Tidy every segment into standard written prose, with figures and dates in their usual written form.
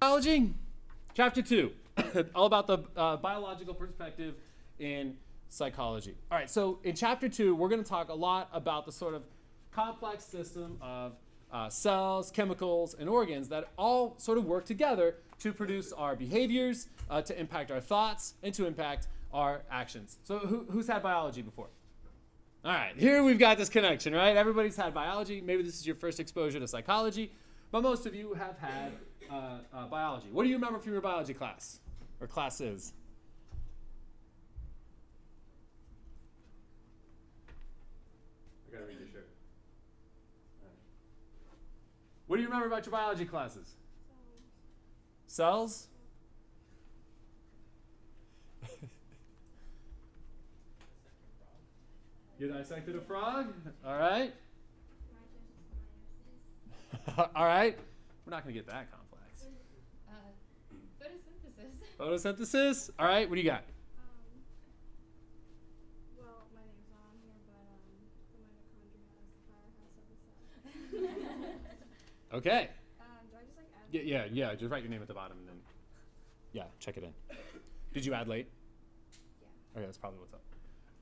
Biology, chapter 2, all about the biological perspective in psychology. All right, so in chapter 2, we're going to talk a lot about the sort of complex system of cells, chemicals, and organs that all sort of work together to produce our behaviors, to impact our thoughts, and to impact our actions. So who's had biology before? All right, here we've got this connection, right? Everybody's had biology. Maybe this is your first exposure to psychology, but most of you have had biology. What do you remember from your biology class or classes? I gotta read your shirt. All right. What do you remember about your biology classes? Cells? You dissected a frog? All right. All right. We're not going to get that complex. Photosynthesis. Photosynthesis? All right. What do you got? Well, my name's not on here, but the mitochondria has the powerhouse of the cell. Okay. Do I just like add? Yeah. Just write your name at the bottom and then, check it in. Did you add late? Yeah. Okay, that's probably what's up.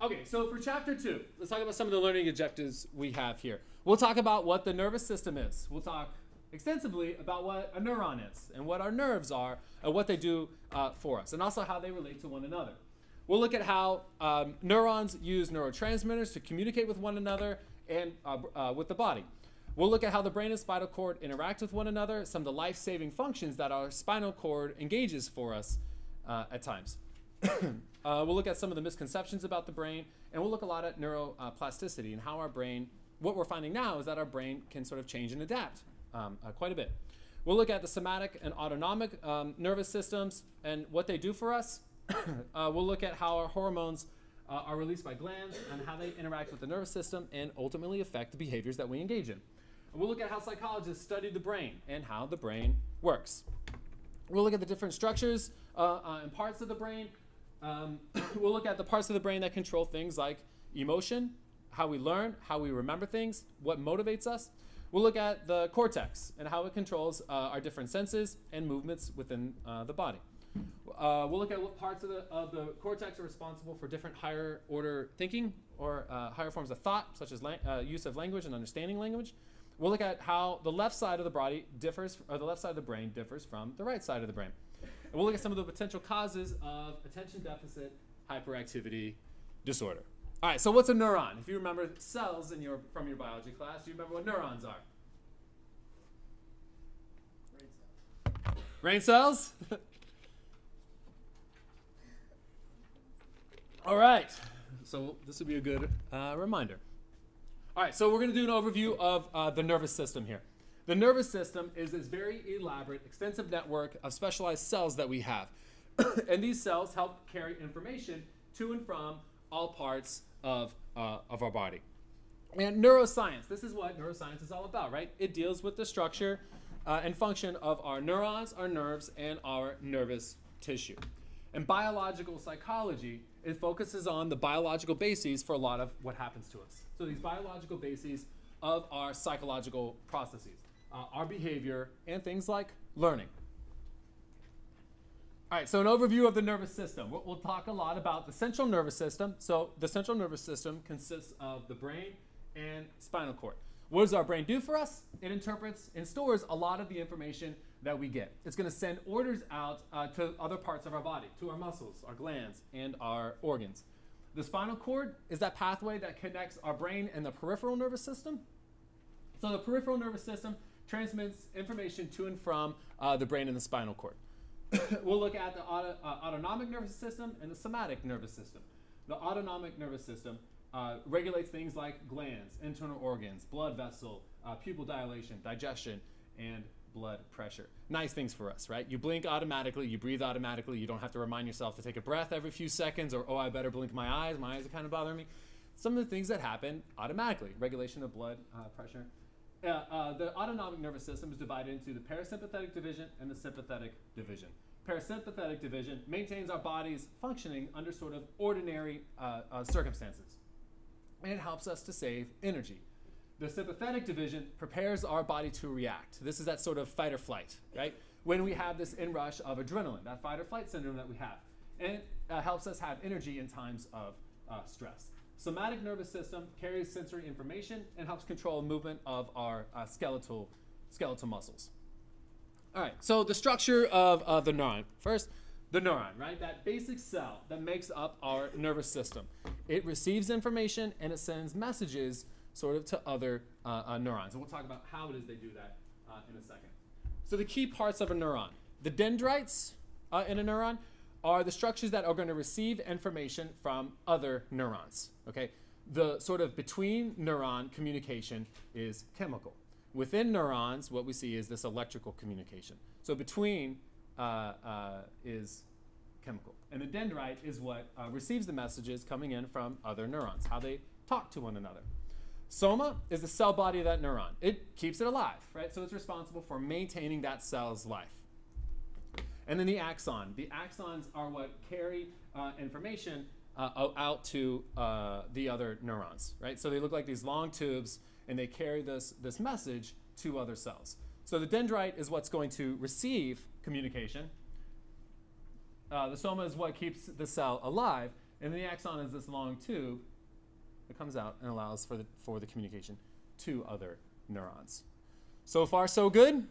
Okay, so for chapter 2, let's talk about some of the learning objectives we have here. We'll talk about what the nervous system is. We'll talk extensively about what a neuron is and what our nerves are and what they do for us, and also how they relate to one another. We'll look at how neurons use neurotransmitters to communicate with one another and with the body. We'll look at how the brain and spinal cord interact with one another, some of the life-saving functions that our spinal cord engages for us at times. We'll look at some of the misconceptions about the brain, and we'll look a lot at neuroplasticity and how our brain, what we're finding now is that our brain can sort of change and adapt quite a bit. We'll look at the somatic and autonomic nervous systems and what they do for us. We'll look at how our hormones are released by glands and how they interact with the nervous system and ultimately affect the behaviors that we engage in. And we'll look at how psychologists study the brain and how the brain works. We'll look at the different structures and parts of the brain. We'll look at the parts of the brain that control things like emotion, how we learn, how we remember things, what motivates us. We'll look at the cortex and how it controls our different senses and movements within the body. We'll look at what parts of the cortex are responsible for different higher order thinking or higher forms of thought, such as use of language and understanding language. We'll look at how the left side of the body differs, or the left side of the brain differs from the right side of the brain. And we'll look at some of the potential causes of attention deficit hyperactivity disorder. All right, so what's a neuron? If you remember cells from your biology class, do you remember what neurons are? Brain cells? All right, so this would be a good reminder. All right, so we're going to do an overview of the nervous system here. The nervous system is this very elaborate, extensive network of specialized cells that we have. And these cells help carry information to and from all parts of our body. And neuroscience, this is what neuroscience is all about, right? It deals with the structure and function of our neurons, our nerves, and our nervous tissue. And biological psychology, it focuses on the biological bases for a lot of what happens to us. So these biological bases of our psychological processes. Our behavior, and things like learning. All right, so an overview of the nervous system. We'll talk a lot about the central nervous system. So the central nervous system consists of the brain and spinal cord. What does our brain do for us? It interprets and stores a lot of the information that we get. It's going to send orders out to other parts of our body, to our muscles, our glands, and our organs. The spinal cord is that pathway that connects our brain and the peripheral nervous system. So the peripheral nervous system transmits information to and from the brain and the spinal cord. We'll look at the autonomic nervous system and the somatic nervous system. The autonomic nervous system regulates things like glands, internal organs, blood vessel, pupil dilation, digestion, and blood pressure. Nice things for us, right? You blink automatically, you breathe automatically, you don't have to remind yourself to take a breath every few seconds or, oh, I better blink my eyes are kind of bothering me. Some of the things that happen automatically, regulation of blood pressure. The autonomic nervous system is divided into the parasympathetic division and the sympathetic division. Parasympathetic division maintains our bodies functioning under sort of ordinary circumstances. And it helps us to save energy. The sympathetic division prepares our body to react. This is that sort of fight or flight, right? When we have this inrush of adrenaline, that fight or flight syndrome that we have. And it helps us have energy in times of stress. Somatic nervous system carries sensory information and helps control movement of our skeletal muscles. All right, so the structure of the neuron. First, the neuron, right? That basic cell that makes up our nervous system. It receives information and it sends messages sort of to other neurons. And we'll talk about how it is they do that in a second. So the key parts of a neuron. The dendrites in a neuron are the structures that are going to receive information from other neurons, okay? The sort of between neuron communication is chemical. Within neurons, what we see is this electrical communication. So between is chemical. And the dendrite is what receives the messages coming in from other neurons, how they talk to one another. Soma is the cell body of that neuron. It keeps it alive, right? So it's responsible for maintaining that cell's life. And then the axon. The axons are what carry information out to the other neurons, right? So they look like these long tubes, and they carry this message to other cells. So the dendrite is what's going to receive communication. The soma is what keeps the cell alive, and the axon is this long tube that comes out and allows for the communication to other neurons. So far, so good?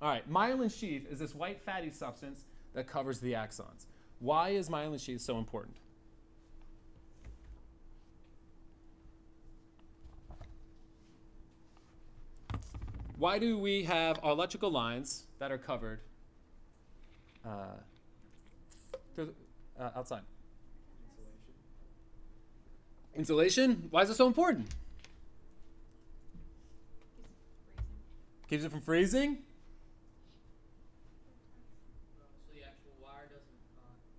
All right, myelin sheath is this white fatty substance that covers the axons. Why is myelin sheath so important? Why do we have our electrical lines that are covered outside? Insulation? Why is it so important? Keeps it from freezing? So the actual wire doesn't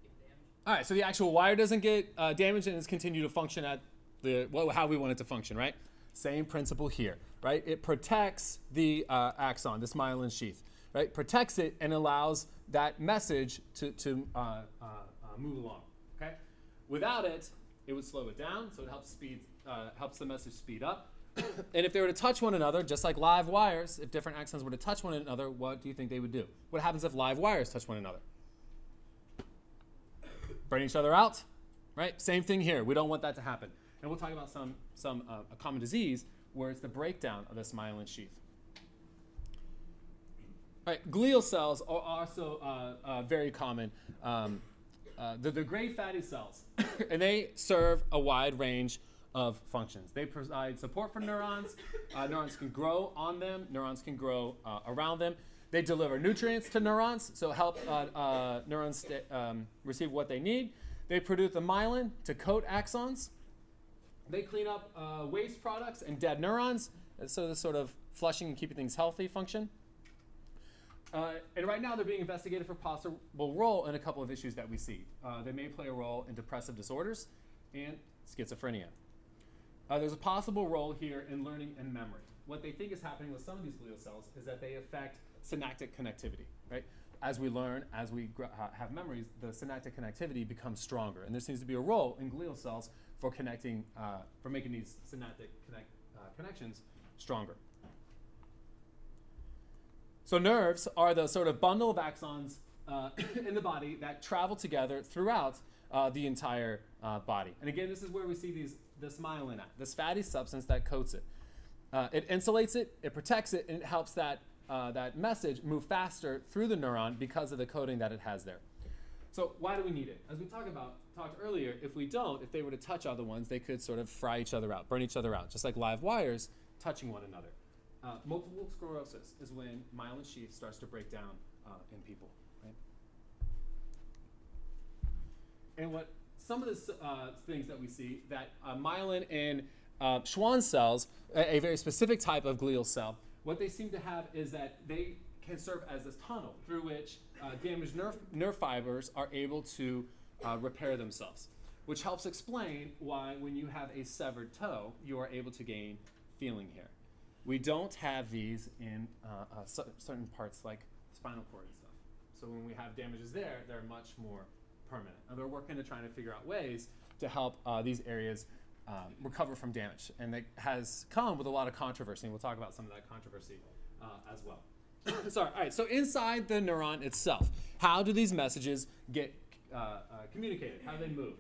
get damaged? All right, so the actual wire doesn't get damaged and it's continue to function at how we want it to function, right? Same principle here, right? It protects the axon, this myelin sheath, right? Protects it and allows that message to move along, okay? Without it, it would slow it down, so it helps the message speed up. And if they were to touch one another, just like live wires, if different axons were to touch one another, what do you think they would do? What happens if live wires touch one another? Burn each other out, right? Same thing here. We don't want that to happen. And we'll talk about a common disease where it's the breakdown of this myelin sheath. All right, glial cells are also very common. The gray fatty cells, and they serve a wide range of functions. They provide support for neurons. Neurons can grow on them. Neurons can grow around them. They deliver nutrients to neurons, so help neurons receive what they need. They produce the myelin to coat axons. They clean up waste products and dead neurons, so this sort of flushing and keeping things healthy function. And right now they're being investigated for possible role in a couple of issues that we see. They may play a role in depressive disorders and schizophrenia. There's a possible role here in learning and memory. What they think is happening with some of these glial cells is that they affect synaptic connectivity, right? As we learn, as we have memories, the synaptic connectivity becomes stronger. And there seems to be a role in glial cells for connecting, for making these synaptic connections stronger. So nerves are the sort of bundle of axons in the body that travel together throughout the entire body. And again, this is where we see this myelin at, this fatty substance that coats it. It insulates it, it protects it, and it helps that message move faster through the neuron because of the coating that it has there. So why do we need it? As we talked earlier, if they were to touch other ones, they could sort of fry each other out, burn each other out, just like live wires touching one another. Multiple sclerosis is when myelin sheath starts to break down in people, right? And what some of the things that we see, that myelin in Schwann cells, a very specific type of glial cell, what they seem to have is that they can serve as this tunnel through which damaged nerve fibers are able to repair themselves, which helps explain why when you have a severed toe, you are able to gain feeling here. We don't have these in certain parts like spinal cord and stuff. So when we have damages there, they're much more permanent. And they're working to try to figure out ways to help these areas recover from damage. And that has come with a lot of controversy. And we'll talk about some of that controversy as well. Sorry. All right. So inside the neuron itself, how do these messages get communicated? How do they move?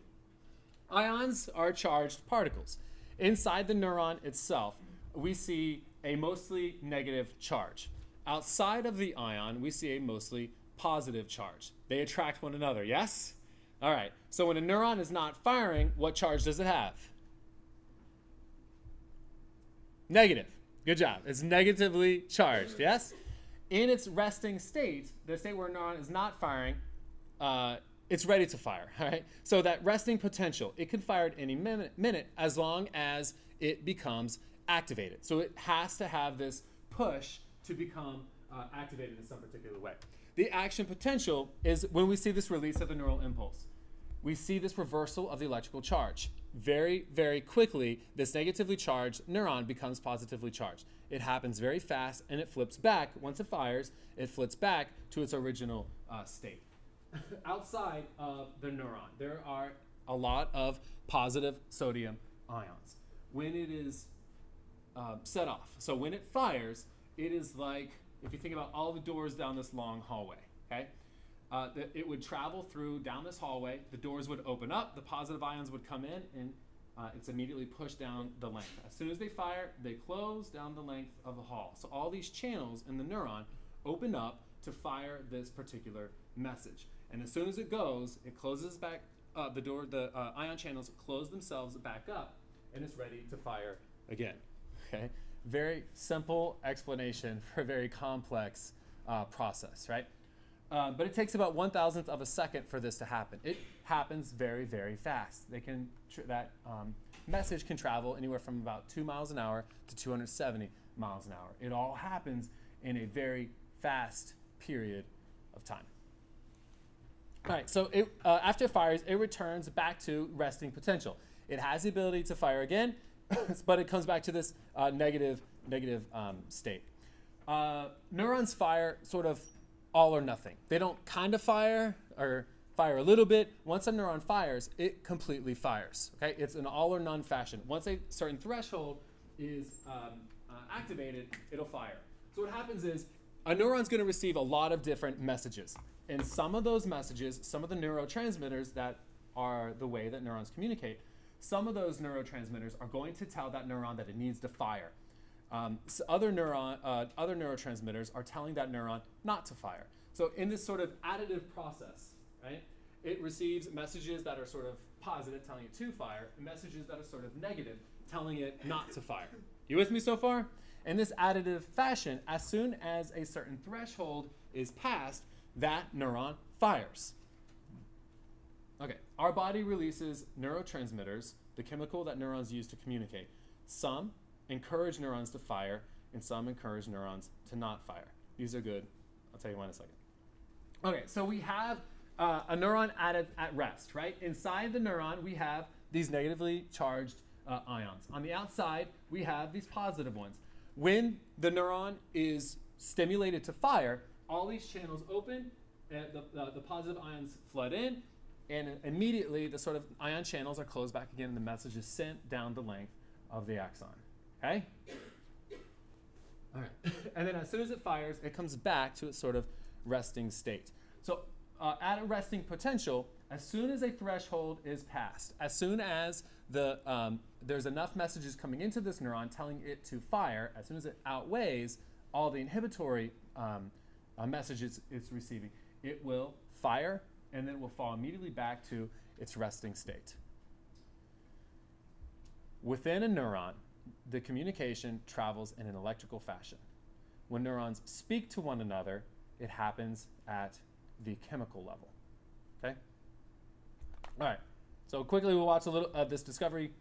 Ions are charged particles. Inside the neuron itself, we see a mostly negative charge. Outside of the ion, we see a mostly positive charge. They attract one another, yes? All right. So when a neuron is not firing, what charge does it have? Negative. Good job. It's negatively charged, yes? In its resting state, the state where a neuron is not firing, it's ready to fire, all right? So that resting potential, it can fire at any minute as long as it becomes activated. So it has to have this push to become activated in some particular way. The action potential is when we see this release of the neural impulse. We see this reversal of the electrical charge. Very, very quickly, this negatively charged neuron becomes positively charged. It happens very fast, and it flips back. Once it fires, it flips back to its original state. Outside of the neuron, there are a lot of positive sodium ions. When it is set off, so when it fires, it is like, if you think about all the doors down this long hallway, okay? It would travel through down this hallway, the doors would open up, the positive ions would come in, and it's immediately pushed down the length. As soon as they fire, they close down the length of the hall. So all these channels in the neuron open up to fire this particular message. And as soon as it goes, it closes back up, the ion channels close themselves back up, and it's ready to fire again, okay? Very simple explanation for a very complex process, right? But it takes about 1/1000th of a second for this to happen. It happens very, very fast. That message can travel anywhere from about 2 miles an hour to 270 miles an hour. It all happens in a very fast period of time. All right, so after it fires, it returns back to resting potential. It has the ability to fire again, but it comes back to this negative state. Neurons fire sort of all or nothing. They don't kind of fire or fire a little bit. Once a neuron fires, it completely fires. Okay, it's an all or none fashion. Once a certain threshold is activated, it'll fire. So what happens is a neuron's going to receive a lot of different messages. And some of those messages, some of the neurotransmitters that are the way that neurons communicate, some of those neurotransmitters are going to tell that neuron that it needs to fire. So other neurotransmitters are telling that neuron not to fire. So in this sort of additive process, right, it receives messages that are sort of positive, telling it to fire, and messages that are sort of negative, telling it not to fire. You with me so far? In this additive fashion, as soon as a certain threshold is passed, that neuron fires. Okay, our body releases neurotransmitters, the chemical that neurons use to communicate. Some encourage neurons to fire, and some encourage neurons to not fire. These are good. I'll tell you why in a second. Okay, so we have a neuron at rest, right? Inside the neuron, we have these negatively charged ions. On the outside, we have these positive ones. When the neuron is stimulated to fire, all these channels open, and the positive ions flood in, and immediately the sort of ion channels are closed back again, and the message is sent down the length of the axon. Okay? All right. And then as soon as it fires, it comes back to its sort of resting state. So at a resting potential, as soon as a threshold is passed, as soon as there's enough messages coming into this neuron telling it to fire, as soon as it outweighs all the inhibitory messages it's receiving, it will fire, and then it will fall immediately back to its resting state. Within a neuron, the communication travels in an electrical fashion. When neurons speak to one another, it happens at the chemical level. Okay? All right. So quickly, we'll watch a little of this discovery